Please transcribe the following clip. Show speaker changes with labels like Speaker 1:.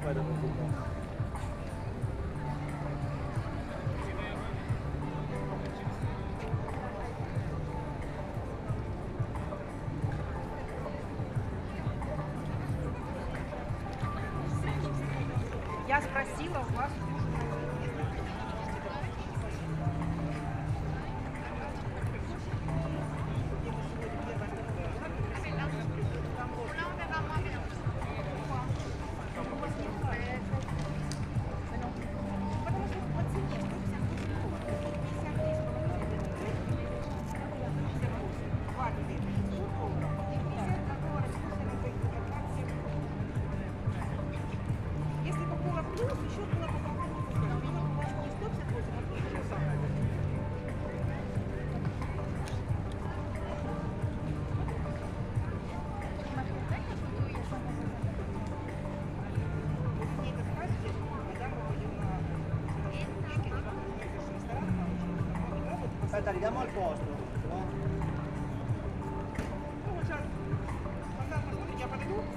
Speaker 1: aspetta così.
Speaker 2: Я спросила у вас. Если бы было плюс, еще было бы
Speaker 1: Aspetta, ridiamo al posto, no?
Speaker 2: Ну, вот сейчас, когда мы смотрим, я подойду,